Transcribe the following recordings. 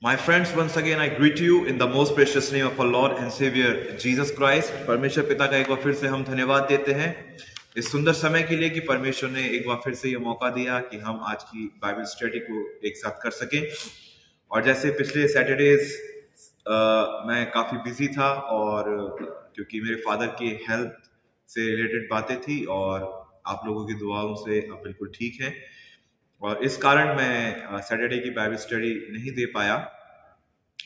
My friends, once again I greet you in the most precious name of our Lord and Savior Jesus Christ. परमेश्वर पिता का एक बार फिर से हम धन्यवाद देते हैं इस सुंदर समय के लिए कि परमेश्वर ने एक बार फिर से ये मौका दिया कि हम आज की बाइबल स्टडी को एक साथ कर सकें। और जैसे पिछले सैटरडेज मैं काफ़ी बिजी था और क्योंकि मेरे फादर की हेल्थ से रिलेटेड बातें थी और आप लोगों की दुआओं से अब बिल्कुल ठीक है और इस कारण मैं सैटरडे की बाइबल स्टडी नहीं दे पाया।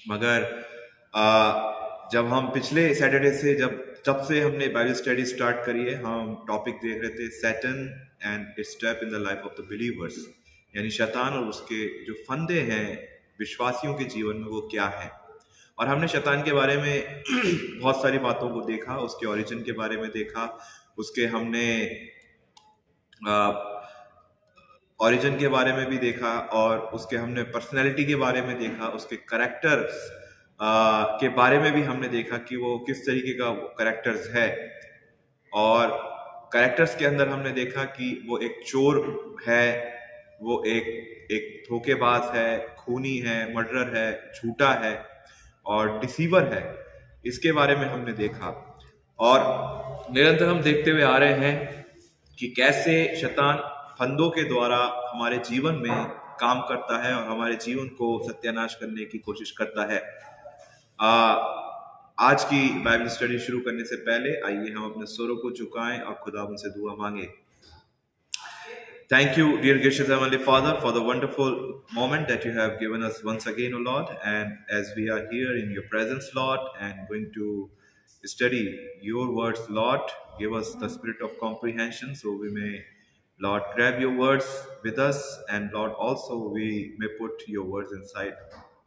मगर जब हम पिछले सैटरडे से जब से हमने बाइबल स्टडी स्टार्ट करी है, हम टॉपिक देख रहे थे Satan and its step in the life of the believers, यानी शैतान और उसके जो फंदे हैं विश्वासियों के जीवन में वो क्या है। और हमने शैतान के बारे में बहुत सारी बातों को देखा, उसके ओरिजिन के बारे में देखा, उसके हमने ओरिजिन के बारे में भी देखा और उसके हमने पर्सनैलिटी के बारे में देखा, उसके करेक्टर्स के बारे में भी हमने देखा कि वो किस तरीके का करेक्टर्स है। और करेक्टर्स के अंदर हमने देखा कि वो एक चोर है, वो एक धोखेबाज है, खूनी है, मर्डरर है, झूठा है और डिसीवर है। इसके बारे में हमने देखा और निरंतर हम देखते हुए आ रहे हैं कि कैसे शैतान फंदों के द्वारा हमारे जीवन में काम करता है और हमारे जीवन को सत्यानाश करने की कोशिश करता है। आज की बाइबल स्टडी शुरू करने से पहले आइए हम अपने स्वरों को झुकाएं और खुदा उनसे दुआ मांगे। Thank you, dear gracious Heavenly Father, for the wonderful moment that you have given us once again, O Lord. And as we are here in your presence, Lord, and going to study your words, Lord, give us the spirit of comprehension so we may, Lord, grab your words with us, and Lord, also we may put your words inside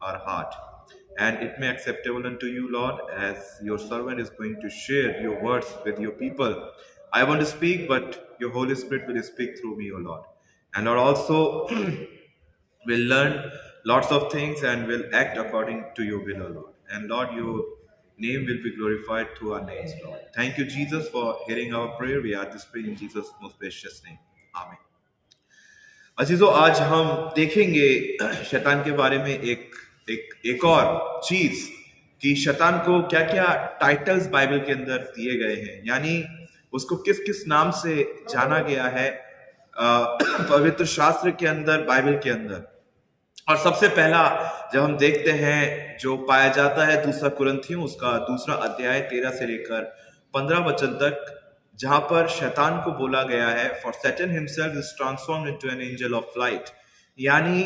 our heart. And it may acceptable unto you, Lord, as your servant is going to share your words with your people. I want to speak, but your Holy Spirit will speak through me, O Lord. And Lord, also will learn lots of things and will act according to your will, O Lord. And Lord, your name will be glorified through our names, Lord. Thank you, Jesus, for hearing our prayer. We ask this prayer in Jesus' most precious name. आमीन। अजीजों, आज हम देखेंगे शैतान के बारे में एक और चीज कि शैतान को क्या क्या टाइटल्स बाइबल के अंदर दिए गए हैं, यानी उसको किस किस नाम से जाना गया है पवित्र शास्त्र के अंदर, बाइबल के अंदर। और सबसे पहला जब हम देखते हैं जो पाया जाता है दूसरा कुरिन्थियों उसका दूसरा अध्याय 13 से लेकर 15 वचन तक, जहां पर शैतान को बोला गया है for Satan himself is transformed into an angel of light, यानी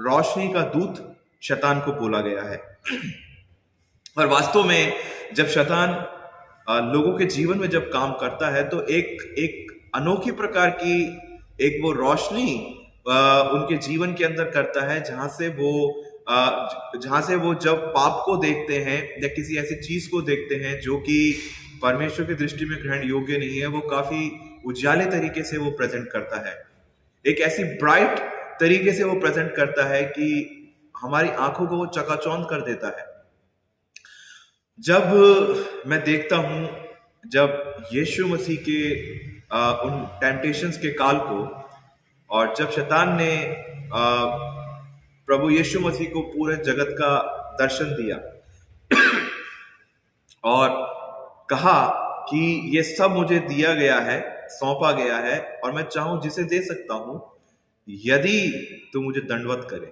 रोशनी का दूत शैतान को बोला गया है। और वास्तव में जब शैतान लोगों के जीवन में जब काम करता है तो एक अनोखी प्रकार की एक वो रोशनी उनके जीवन के अंदर करता है, जहां से वो जब पाप को देखते हैं या किसी ऐसी चीज को देखते हैं जो कि परमेश्वर की दृष्टि में ग्रहण योग्य नहीं है, वो काफी उजाले तरीके से वो प्रेजेंट करता है, एक ऐसी ब्राइट तरीके से वो प्रेजेंट करता है कि हमारी आंखों को वो चकाचौंध कर देता है। जब मैं देखता हूं जब यीशु मसीह के उन टेम्पटेशंस के काल को, और जब शैतान ने प्रभु यीशु मसीह को पूरे जगत का दर्शन दिया और कहा कि ये सब मुझे दिया गया है, सौंपा गया है और मैं चाहूं जिसे दे सकता हूं, यदि तू मुझे दंडवत करे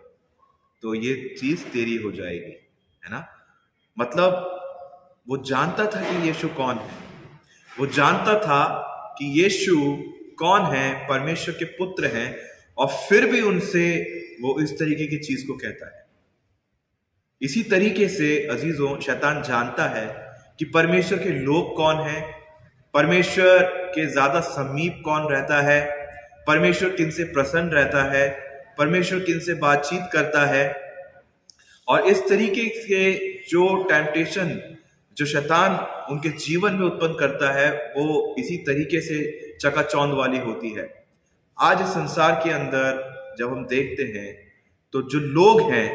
तो ये चीज तेरी हो जाएगी, है ना। मतलब वो जानता था कि यीशु कौन है, वो जानता था कि यीशु कौन है, परमेश्वर के पुत्र हैं, और फिर भी उनसे वो इस तरीके की चीज को कहता है। इसी तरीके से अजीजों, शैतान जानता है कि परमेश्वर के लोग कौन हैं, परमेश्वर के ज्यादा समीप कौन रहता है, परमेश्वर किन से प्रसन्न रहता है, परमेश्वर किन से बातचीत करता है। और इस तरीके के जो टेम्पटेशन जो शैतान उनके जीवन में उत्पन्न करता है वो इसी तरीके से चकाचौंध वाली होती है। आज इस संसार के अंदर जब हम देखते हैं तो जो लोग हैं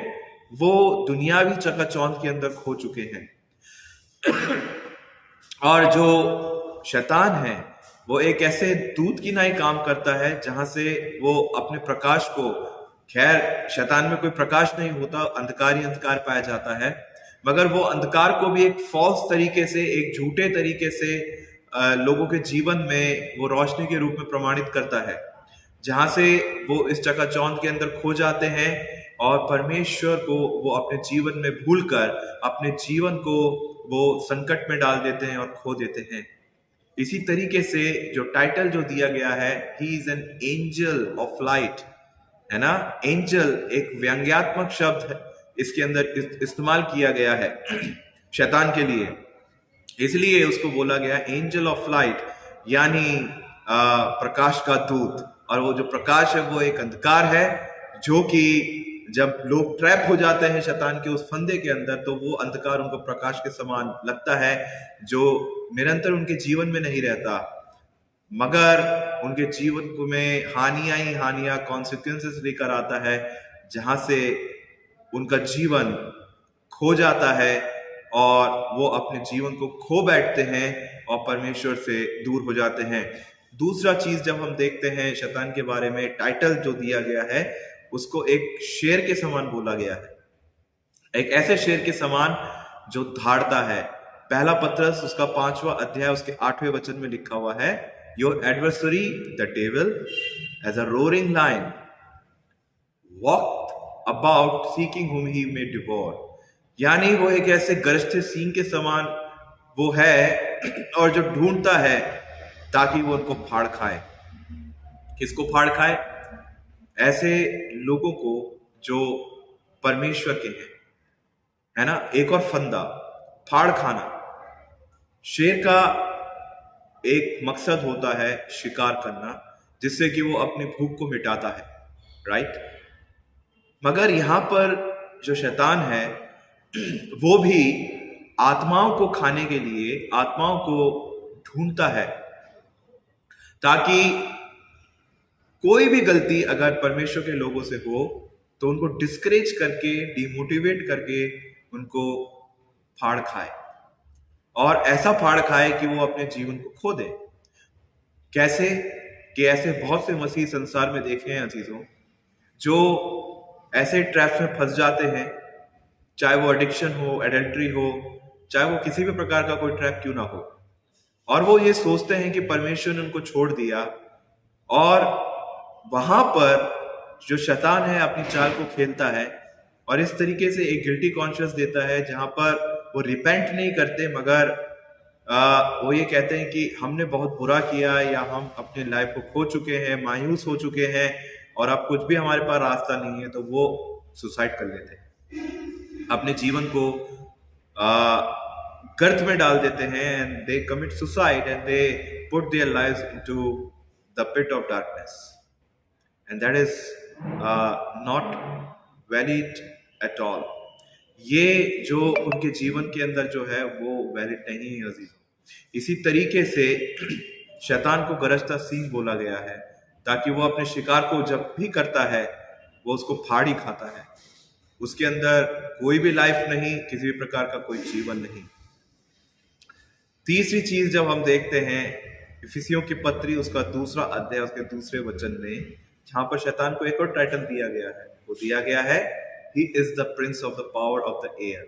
वो दुनियावी चकाचौंध के अंदर खो चुके हैं, और जो शैतान है वो एक ऐसे दूत की नाई काम करता है जहां से वो अपने प्रकाश को खैर शैतान में कोई प्रकाश नहीं होता, अंधकार ही अंधकार पाया जाता है, मगर वो अंधकार को भी एक फॉल्स तरीके से, एक झूठे तरीके से लोगों के जीवन में वो रोशनी के रूप में प्रमाणित करता है, जहां से वो इस चकाचौंध के अंदर खो जाते हैं और परमेश्वर को वो अपने जीवन में भूलकर अपने जीवन को वो संकट में डाल देते हैं और खो देते हैं। इसी तरीके से जो टाइटल जो दिया गया है, he is an angel of light, है ना। एंजल एक व्यंग्यात्मक शब्द है, इसके अंदर इस्तेमाल किया गया है शैतान के लिए, इसलिए उसको बोला गया एंजल ऑफ लाइट, यानी प्रकाश का दूत। और वो जो प्रकाश है वो एक अंधकार है, जो कि जब लोग ट्रैप हो जाते हैं शैतान के उस फंदे के अंदर, तो वो अंधकार उनको प्रकाश के समान लगता है, जो निरंतर उनके जीवन में नहीं रहता, मगर उनके जीवन को में हानियां ही हानियां, कॉन्सिक्वेंसेस लेकर आता है, जहां से उनका जीवन खो जाता है और वो अपने जीवन को खो बैठते हैं और परमेश्वर से दूर हो जाते हैं। दूसरा चीज जब हम देखते हैं शैतान के बारे में, टाइटल जो दिया गया है उसको एक शेर के समान बोला गया है, एक ऐसे शेर के समान जो धाड़ता है। पहला पत्रस उसका 5वां अध्याय उसके 8वें वचन में लिखा हुआ है, your adversary the devil as a roaring lion walk about seeking whom he may devour, यानी वो एक ऐसे गरजते सिंह के समान वो है और जो ढूंढता है ताकि वो उनको फाड़ खाए। किसको फाड़ खाए? ऐसे लोगों को जो परमेश्वर के हैं, है ना। एक और फंदा, फाड़ खाना। शेर का एक मकसद होता है शिकार करना, जिससे कि वो अपनी भूख को मिटाता है, राइट। मगर यहां पर जो शैतान है वो भी आत्माओं को खाने के लिए आत्माओं को ढूंढता है, ताकि कोई भी गलती अगर परमेश्वर के लोगों से हो तो उनको डिस्करेज करके, डिमोटिवेट करके उनको फाड़ खाए, और ऐसा फाड़ खाए कि वो अपने जीवन को खो दे। कैसे? कि ऐसे बहुत से मसीह संसार में देखे हैं अजीजों, जो ऐसे ट्रैप्स में फंस जाते हैं, चाहे वो एडिक्शन हो, एडल्ट्री हो, चाहे वो किसी भी प्रकार का कोई ट्रैप क्यों ना हो, और वो ये सोचते हैं कि परमेश्वर ने उनको छोड़ दिया, और वहां पर जो शैतान है अपनी चाल को खेलता है और इस तरीके से एक गिल्टी कॉन्शियस देता है, जहां पर वो रिपेंट नहीं करते, मगर वो ये कहते हैं कि हमने बहुत बुरा किया, या हम अपने लाइफ को खो चुके हैं, मायूस हो चुके हैं और अब कुछ भी हमारे पास रास्ता नहीं है, तो वो सुसाइड कर लेते हैं, अपने जीवन को गर्त में डाल देते हैं, and they commit suicide and they put their lives into the pit of darkness, and that is not valid at all. ये जो उनके जीवन के अंदर जो है वो वैलिड नहीं है अजीजों। इसी तरीके से शैतान को गरजता सिंह बोला गया है, ताकि वो अपने शिकार को जब भी करता है वो उसको फाड़ ही खाता है, उसके अंदर कोई भी लाइफ नहीं, किसी भी प्रकार का कोई जीवन नहीं। तीसरी चीज जब हम देखते हैं इफिसियों की पत्री उसका 2वां अध्याय उसके 2वें वचन में, जहां पर शैतान को एक और टाइटल दिया गया है, वो दिया गया है He is the prince of the power of the air,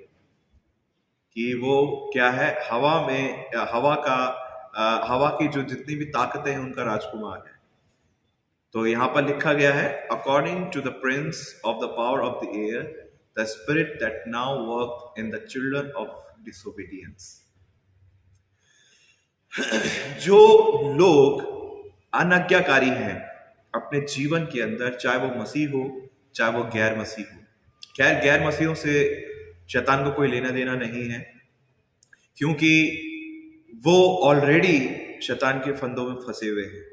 कि वो क्या है? हवा में, हवा की जो जितनी भी ताकतें हैं उनका राजकुमार है। तो यहां पर लिखा गया है, according to the prince of the power of the air, the spirit that now worked in the children of disobedience। जो लोग अनाज्ञाकारी हैं अपने जीवन के अंदर, चाहे वो मसीह हो चाहे वो गैर मसीह हो। खैर गैर मसीहों से शैतान को कोई लेना देना नहीं है, क्योंकि वो ऑलरेडी शैतान के फंदों में फंसे हुए हैं,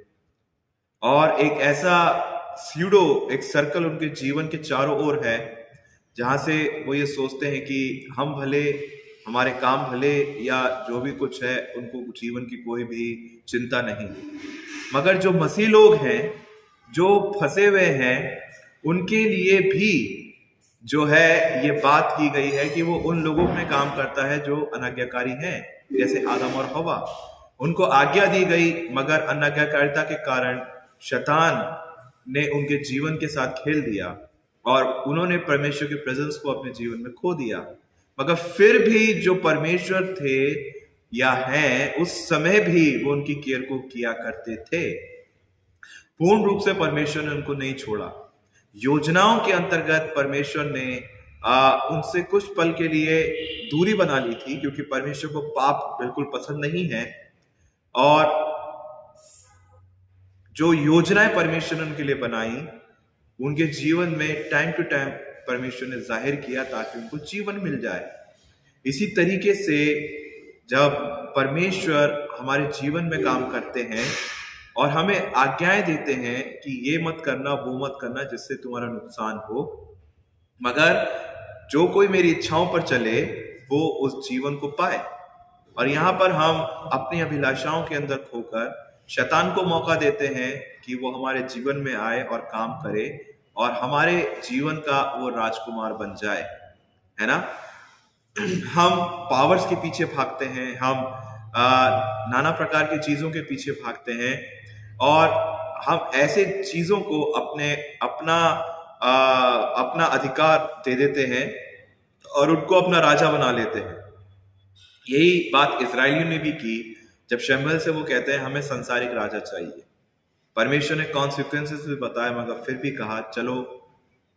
और एक ऐसा स्यूडो एक सर्कल उनके जीवन के चारों ओर है, जहां से वो ये सोचते हैं कि हम भले, हमारे काम भले, या जो भी कुछ है उनको जीवन की कोई भी चिंता नहीं। मगर जो मसीह लोग हैं जो फंसे हुए हैं, उनके लिए भी जो है ये बात की गई है कि वो उन लोगों में काम करता है जो अनाज्ञाकारी हैं, जैसे आदम और हवा। उनको आज्ञा दी गई, मगर अनाज्ञाकारिता के कारण शैतान ने उनके जीवन के साथ खेल दिया और उन्होंने परमेश्वर के प्रेजेंस को अपने जीवन में खो दिया। मगर फिर भी जो परमेश्वर थे या हैं, उस समय भी वो उनकी केयर को किया करते थे। पूर्ण रूप से परमेश्वर ने उनको नहीं छोड़ा। योजनाओं के अंतर्गत परमेश्वर ने उनसे कुछ पल के लिए दूरी बना ली थी, क्योंकि परमेश्वर को पाप बिल्कुल पसंद नहीं है। और जो योजनाएं परमेश्वर ने उनके लिए बनाई, उनके जीवन में टाइम टू टाइम परमेश्वर ने जाहिर किया ताकि उनको जीवन मिल जाए। इसी तरीके से जब परमेश्वर हमारे जीवन में काम करते हैं और हमें आज्ञाएं देते हैं कि ये मत करना, वो मत करना, जिससे तुम्हारा नुकसान हो, मगर जो कोई मेरी इच्छाओं पर चले वो उस जीवन को पाए। और यहाँ पर हम अपनी अभिलाषाओं के अंदर खोकर शैतान को मौका देते हैं कि वो हमारे जीवन में आए और काम करे और हमारे जीवन का वो राजकुमार बन जाए, है ना। हम पावर्स के पीछे भागते हैं, हम नाना प्रकार की चीजों के पीछे भागते हैं और हम ऐसे चीजों को अपना अधिकार दे देते हैं और उनको अपना राजा बना लेते हैं। यही बात इजरायलियों ने भी की जब शमूएल से वो कहते हैं हमें सांसारिक राजा चाहिए। परमेश्वर ने कॉन्सिक्वेंसेस भी बताया, मगर फिर भी कहा चलो,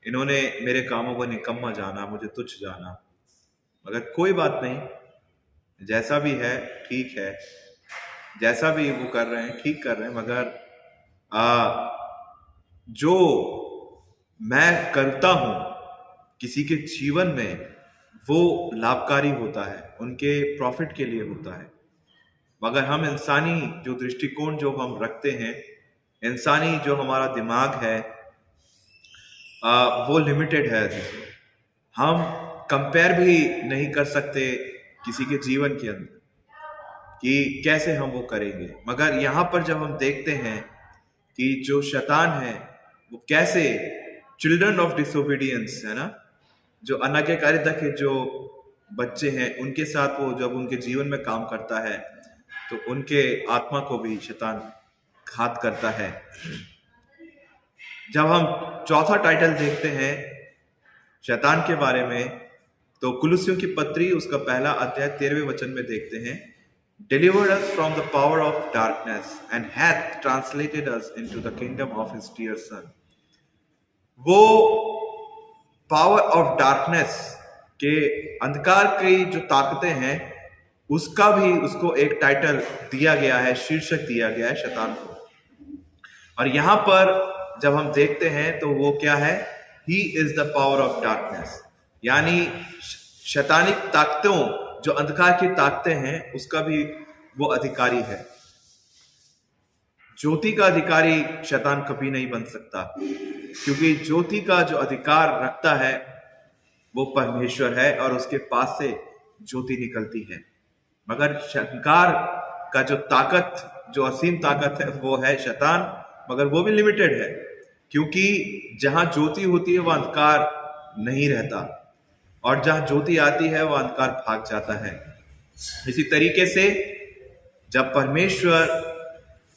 इन्होंने मेरे कामों को निकम्मा जाना, मुझे तुच्छ जाना, मगर कोई बात नहीं, जैसा भी है ठीक है, जैसा भी वो कर रहे हैं ठीक कर रहे हैं, मगर जो मैं करता हूं किसी के जीवन में वो लाभकारी होता है, उनके प्रॉफिट के लिए होता है। मगर हम इंसानी जो दृष्टिकोण जो हम रखते हैं, इंसानी जो हमारा दिमाग है वो लिमिटेड है, जिसमें हम कंपेयर भी नहीं कर सकते किसी के जीवन के अंदर कि कैसे हम वो करेंगे। मगर यहाँ पर जब हम देखते हैं कि जो शैतान है वो कैसे चिल्ड्रन ऑफ डिसोबीडियंस, है ना, जो अनाज्ञाकारिता के जो बच्चे हैं, उनके साथ वो जब उनके जीवन में काम करता है तो उनके आत्मा को भी शैतान घात करता है। जब हम चौथा टाइटल देखते हैं शैतान के बारे में, तो कुलुस्सियों की पत्री उसका पहला अध्याय 13वें वचन में देखते हैं, delivered us from the power of darkness and hath translated us into the kingdom of his dear son। वो पावर ऑफ डार्कनेस के अंधकार की जो ताकतें हैं उसका भी उसको एक टाइटल दिया गया है, शीर्षक दिया गया है शैतान को। और यहां पर जब हम देखते हैं तो वो क्या है, he is the power of darkness, यानी शैतानिक ताकतों, जो अंधकार की ताकतें हैं, उसका भी वो अधिकारी है। ज्योति का अधिकारी शैतान कभी नहीं बन सकता, क्योंकि ज्योति का जो अधिकार रखता है वो परमेश्वर है और उसके पास से ज्योति निकलती है। मगर शंकार का जो ताकत, जो असीम ताकत है, वो है शैतान, मगर वो भी लिमिटेड है, क्योंकि जहां ज्योति होती है वह अंधकार नहीं रहता और जहां ज्योति आती है वह अंधकार भाग जाता है। इसी तरीके से जब परमेश्वर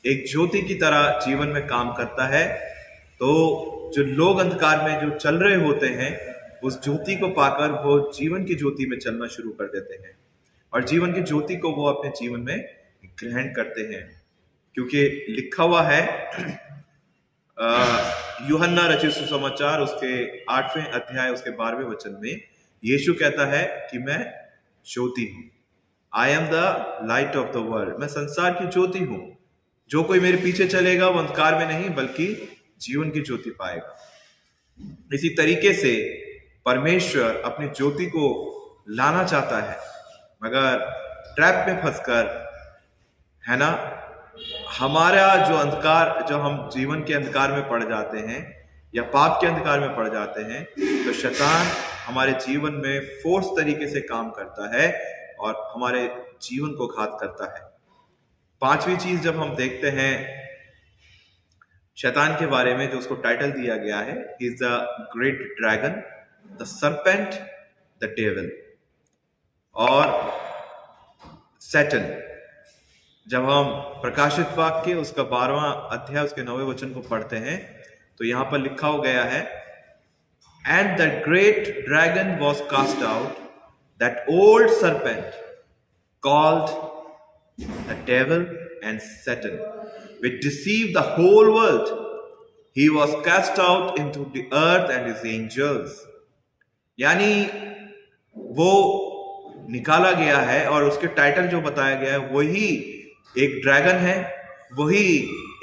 एक ज्योति की तरह जीवन में काम करता है तो जो लोग अंधकार में जो चल रहे होते हैं उस ज्योति को पाकर वो जीवन की ज्योति में चलना शुरू कर देते हैं और जीवन की ज्योति को वो अपने जीवन में ग्रहण करते हैं। क्योंकि लिखा हुआ है यूहन्ना रचित सुसमाचार उसके 8वें अध्याय उसके 12वें वचन में यीशु कहता है कि मैं ज्योति हूं, I am the light of the world, मैं संसार की ज्योति हूं, जो कोई मेरे पीछे चलेगा वो अंधकार में नहीं बल्कि जीवन की ज्योति पाएगा। इसी तरीके से परमेश्वर अपनी ज्योति को लाना चाहता है, मगर ट्रैप में फंसकर, है ना, हमारा जो अंधकार, जो हम जीवन के अंधकार में पड़ जाते हैं या पाप के अंधकार में पड़ जाते हैं, तो शैतान हमारे जीवन में फोर्स तरीके से काम करता है और हमारे जीवन को घात करता है। पांचवी चीज जब हम देखते हैं शैतान के बारे में, जो उसको टाइटल दिया गया है, is the great dragon, the serpent, the devil और सैटन। जब हम प्रकाशित वाक्य उसका 12वां अध्याय उसके 9वें वचन को पढ़ते हैं तो यहां पर लिखा हो गया है And the great dragon was cast out, that old serpent called the devil and Satan, which deceived the whole world. He was cast out into the earth and his angels. यानी वो निकाला गया है, और उसके टाइटल जो बताया गया है वही एक ड्रैगन है, वही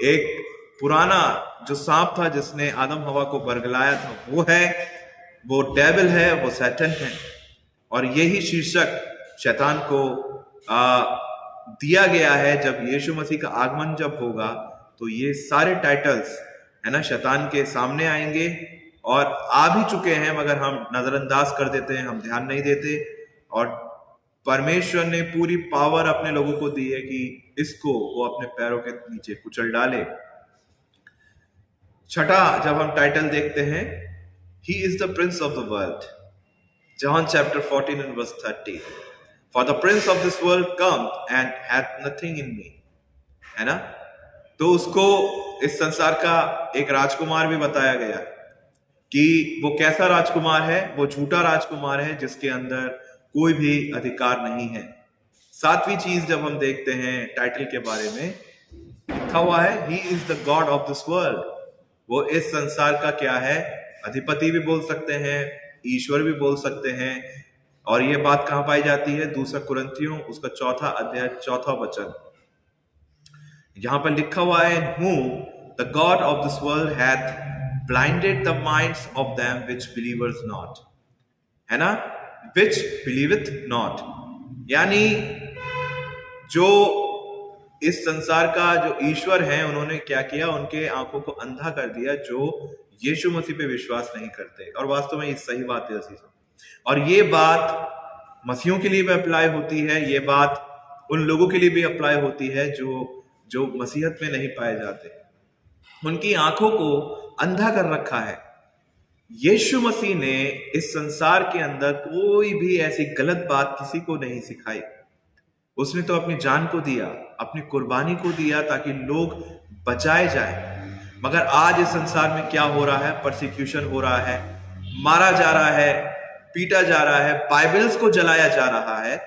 एक पुराना जो सांप था जिसने आदम हवा को बरगलाया था वो है, वो डेविल है, वो सैटन है। और यही शीर्षक शैतान को दिया गया है। जब यीशु मसीह का आगमन जब होगा तो ये सारे टाइटल्स है ना शैतान के सामने आएंगे, और आ भी चुके हैं, मगर हम नजरअंदाज कर देते हैं, हम ध्यान नहीं देते। और परमेश्वर ने पूरी पावर अपने लोगों को दी है कि इसको वो अपने पैरों के नीचे कुचल डाले। छठा जब हम टाइटल देखते हैं, he is the prince of the world, John chapter 14 and verse 30, for the prince of this world come and hath nothing in me, है ना। तो उसको इस संसार का एक राजकुमार भी बताया गया कि वो कैसा राजकुमार है, वो झूठा राजकुमार है जिसके अंदर कोई भी अधिकार नहीं है। सातवीं चीज जब हम देखते हैं टाइटल के बारे में, लिखा हुआ है he is the God of this world. वो इस संसार का क्या है, अधिपति भी बोल सकते हैं, ईश्वर भी बोल सकते हैं। और ये बात कहां पाई जाती है, 2 कुरिन्थियों उसका 4 अध्याय 4 वचन, यहां पर लिखा हुआ है, whom the God of this world hath blinded the minds of them which believers not, है ना, which believeth not। यानी जो इस संसार का जो ईश्वर है उन्होंने क्या किया, उनके आंखों को अंधा कर दिया जो यीशु मसीह पे विश्वास नहीं करते। और वास्तव में ये सही बात है अजीजों, और ये बात मसीहों के लिए भी अप्लाई होती है, ये बात उन लोगों के लिए भी अप्लाई होती है जो मसीहत में नहीं पाए जाते, उनकी आंखों को अंधा कर रखा है। यीशु मसीह ने इस संसार के अंदर कोई भी ऐसी गलत बात किसी को नहीं सिखाई। उसने तो अपनी जान को दिया, अपनी कुर्बानी को दिया ताकि लोग बचाए जाए। मगर आज इस संसार में क्या हो रहा है, परसिक्यूशन हो रहा है, मारा जा रहा है, पीटा जा रहा है, बाइबल्स को जलाया जा रहा है।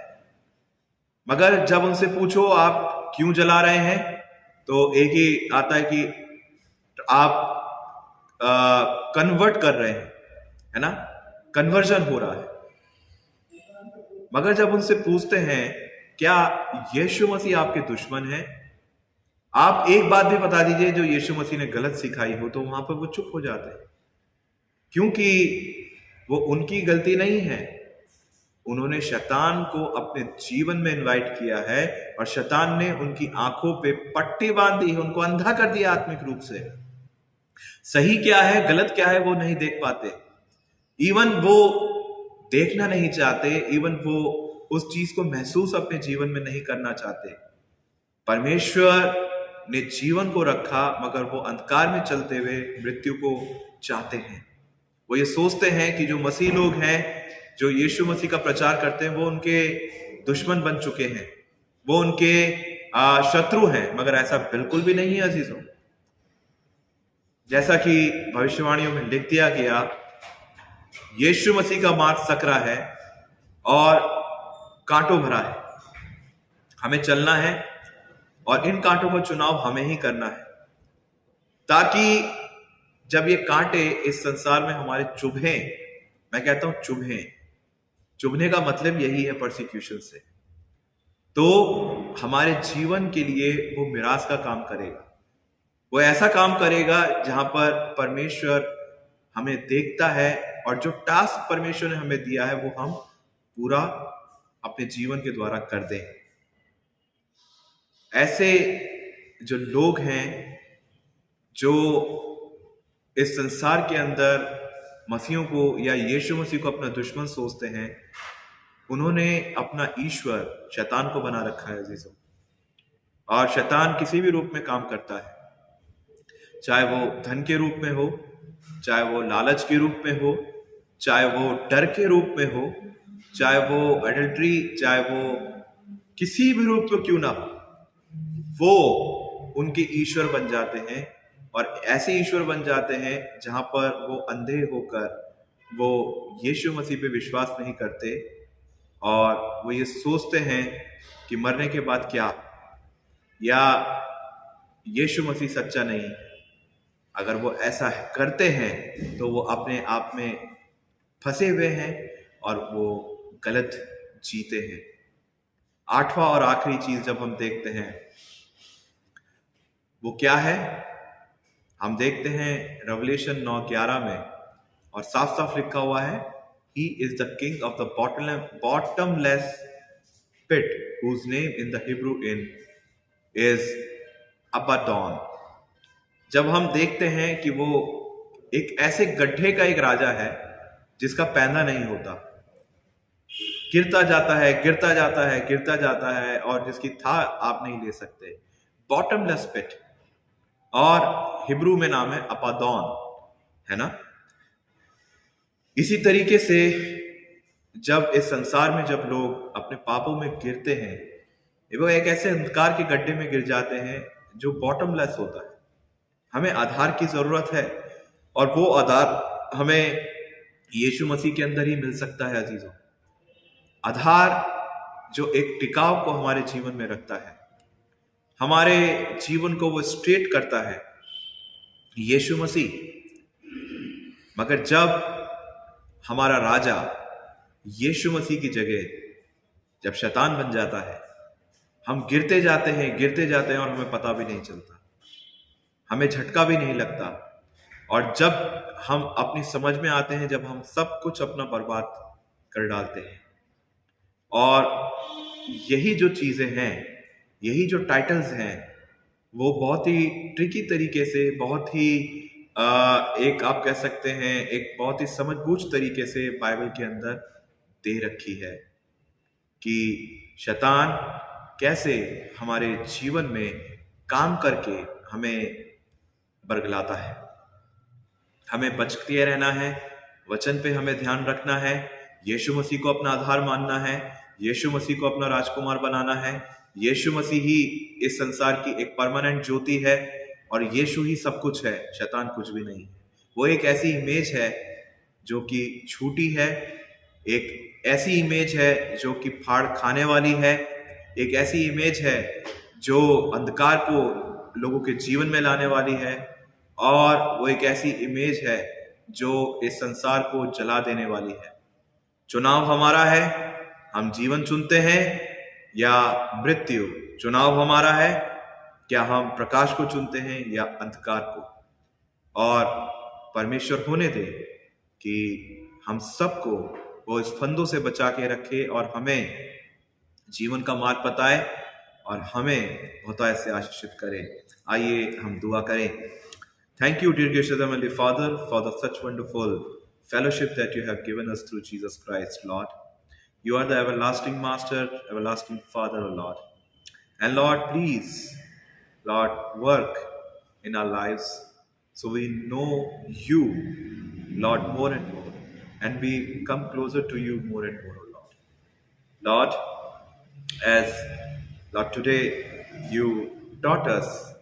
मगर जब उनसे पूछो आप क्यों जला रहे हैं, तो एक ही आता है कि आप कन्वर्ट कर रहे हैं, है ना, कन्वर्जन हो रहा है। मगर जब उनसे पूछते हैं क्या यीशु मसीह आपके दुश्मन है, आप एक बात भी बता दीजिए जो यीशु मसीह ने गलत सिखाई हो, तो वहां पर वो चुप हो जाते हैं, क्योंकि वो उनकी गलती नहीं है। उन्होंने शैतान को अपने जीवन में इनवाइट किया है, और शैतान ने उनकी आंखों पे पट्टी बांध दी है, उनको अंधा कर दिया आत्मिक रूप से। सही क्या है, गलत क्या है, वो नहीं देख पाते, इवन वो देखना नहीं चाहते, इवन वो उस चीज को महसूस अपने जीवन में नहीं करना चाहते। परमेश्वर ने जीवन को रखा, मगर वो अंधकार में चलते हुए मृत्यु को चाहते हैं। वो ये सोचते हैं कि जो मसीह लोग हैं, जो यीशु मसीह का प्रचार करते हैं, वो उनके दुश्मन बन चुके हैं, वो उनके शत्रु हैं। मगर ऐसा बिल्कुल भी नहीं है अजीजों। जैसा कि भविष्यवाणियों में लिख दिया गया, यीशु मसीह का मार्ग सकरा है और कांटों भरा है। हमें चलना है और इन कांटों का चुनाव हमें ही करना है, ताकि जब ये कांटे इस संसार में हमारे चुभें, मैं कहता हूं चुभें, चुभने का मतलब यही है परसिक्यूशन से, तो हमारे जीवन के लिए वो मिरास का काम करेगा। वो ऐसा काम करेगा जहां पर परमेश्वर हमें देखता है, और जो टास्क परमेश्वर ने हमें दिया है वो हम पूरा अपने जीवन के द्वारा कर दें। ऐसे जो लोग हैं जो इस संसार के अंदर मसीहों को या यीशु मसीह को अपना दुश्मन सोचते हैं, उन्होंने अपना ईश्वर शैतान को बना रखा है अजीजों। और शैतान किसी भी रूप में काम करता है, चाहे वो धन के रूप में हो, चाहे वो लालच के रूप में हो, चाहे वो डर के रूप में हो, चाहे वो एडल्ट्री, चाहे वो किसी भी रूप में क्यों ना हो, वो उनके ईश्वर बन जाते हैं। और ऐसे ईश्वर बन जाते हैं जहां पर वो अंधे होकर वो यीशु मसीह पे विश्वास नहीं करते और वो ये सोचते हैं कि मरने के बाद क्या, या यीशु मसीह सच्चा नहीं। अगर वो ऐसा करते हैं तो वो अपने आप में फंसे हुए हैं और वो गलत जीते हैं। आठवां और आखिरी चीज जब हम देखते हैं वो क्या है, हम देखते हैं रेवलेशन 9:11 में, और साफ साफ लिखा हुआ है, he is the king of the bottomless pit whose name in the Hebrew in is Abaddon। जब हम देखते हैं कि वो एक ऐसे गड्ढे का एक राजा है जिसका पैंदा नहीं होता, गिरता जाता है, गिरता जाता है, गिरता जाता है, और जिसकी था आप नहीं ले सकते, बॉटमलेस पिट, और हिब्रू में नाम है अपादौन, है ना। इसी तरीके से जब इस संसार में जब लोग अपने पापों में गिरते हैं, वो एक ऐसे अंधकार के गड्ढे में गिर जाते हैं जो बॉटमलेस होता है। हमें आधार की जरूरत है, और वो आधार हमें यीशु मसीह के अंदर ही मिल सकता है अजीजों। आधार जो एक टिकाव को हमारे जीवन में रखता है, हमारे जीवन को वो स्ट्रेट करता है, यीशु मसीह। मगर जब हमारा राजा यीशु मसीह की जगह जब शैतान बन जाता है, हम गिरते जाते हैं और हमें पता भी नहीं चलता, हमें झटका भी नहीं लगता। और जब हम अपनी समझ में आते हैं, जब हम सब कुछ अपना बर्बाद कर डालते हैं, और यही जो चीजें हैं, यही जो टाइटल्स हैं, वो बहुत ही ट्रिकी तरीके से, बहुत ही एक आप कह सकते हैं एक बहुत ही समझबूझ तरीके से बाइबल के अंदर दे रखी है कि शैतान कैसे हमारे जीवन में काम करके हमें बरगलाता है। हमें बचते रहना है, वचन पे हमें ध्यान रखना है, यीशु मसीह को अपना आधार मानना है, यीशु मसीह को अपना राजकुमार बनाना है। यीशु मसीह ही इस संसार की एक परमानेंट ज्योति है, और यीशु ही सब कुछ है, शैतान कुछ भी नहीं। वो एक ऐसी इमेज है जो कि झूठी है, एक ऐसी इमेज है जो कि फाड़ खाने वाली है, एक ऐसी इमेज है जो अंधकार को लोगों के जीवन में लाने वाली है, और वो एक ऐसी इमेज है जो इस संसार को जला देने वाली है। चुनाव हमारा है, हम जीवन चुनते हैं या मृत्यु। चुनाव हमारा है, क्या हम प्रकाश को चुनते हैं या अंधकार को। और परमेश्वर होने दे कि हम सबको वो इस फंदों से बचा के रखे, और हमें जीवन का मार्ग बताए, और हमें बहुतायत से आशीषित करे। आइए हम दुआ करें। Thank you, dear gracious Heavenly Father, for the such wonderful fellowship that you have given us through Jesus Christ, Lord. You are the everlasting Master, everlasting Father, O Lord. And Lord, please, Lord, work in our lives so we know you, Lord, more and more, and we come closer to you more and more, O Lord. Lord, as Lord, today you taught us,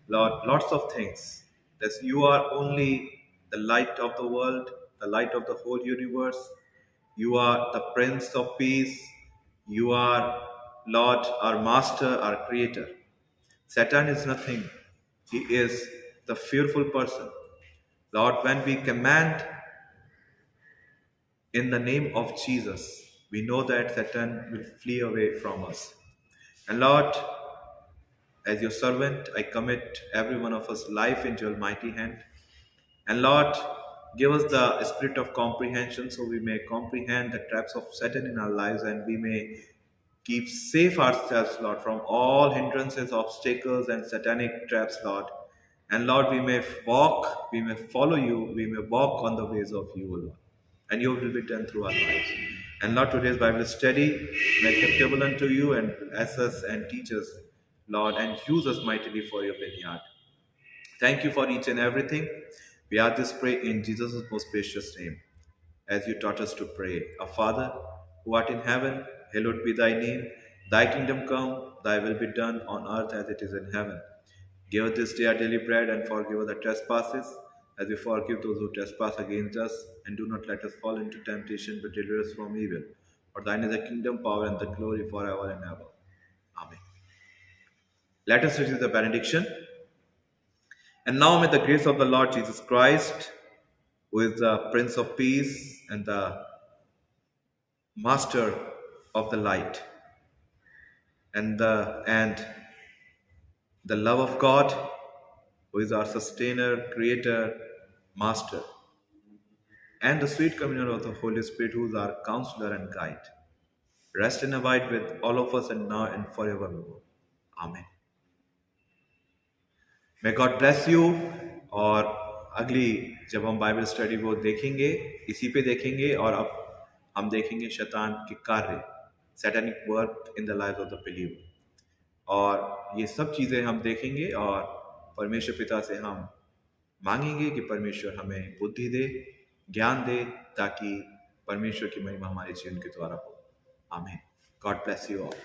Lord, lots of things. That you are only the light of the world, the light of the whole universe. You are the Prince of Peace. You are, Lord, our Master, our Creator. Satan is nothing. He is the fearful person. Lord, when we command in the name of Jesus, we know that Satan will flee away from us. And Lord, as your servant, I commit every one of us life into your mighty hand. And Lord, give us the spirit of comprehension so we may comprehend the traps of Satan in our lives, and we may keep safe ourselves, Lord, from all hindrances, obstacles, and satanic traps, Lord. And Lord, we may walk, we may follow you, we may walk on the ways of you, Lord. And your will be done through our lives. And Lord, today's Bible study may acceptable unto you, and bless us and teach us, Lord, and use us mightily for your vineyard. Thank you for each and everything. We ask this pray in Jesus' most precious name, as you taught us to pray. Our Father, who art in heaven, hallowed be thy name. Thy kingdom come, thy will be done on earth as it is in heaven. Give us this day our daily bread, and forgive us the trespasses, as we forgive those who trespass against us, and do not let us fall into temptation, but deliver us from evil. For thine is the kingdom, power, and the glory forever and ever. Amen. Let us receive the benediction. And now may the grace of the Lord Jesus Christ, who is the Prince of Peace and the Master of the light, and the love of God, who is our sustainer, creator, master, and the sweet communion of the Holy Spirit, who is our counselor and guide, rest and abide with all of us and now and forevermore. Amen. May God bless you. और अगली जब हम Bible study को देखेंगे, इसी पे देखेंगे, और अब हम देखेंगे शैतान के कार्य, satanic work in the life of the believer, और ये सब चीज़ें हम देखेंगे और परमेश्वर पिता से हम मांगेंगे कि परमेश्वर हमें बुद्धि दे, ज्ञान दे, ताकि परमेश्वर की महिमा हमारे जीवन के द्वारा हो. आमीन. God bless you all.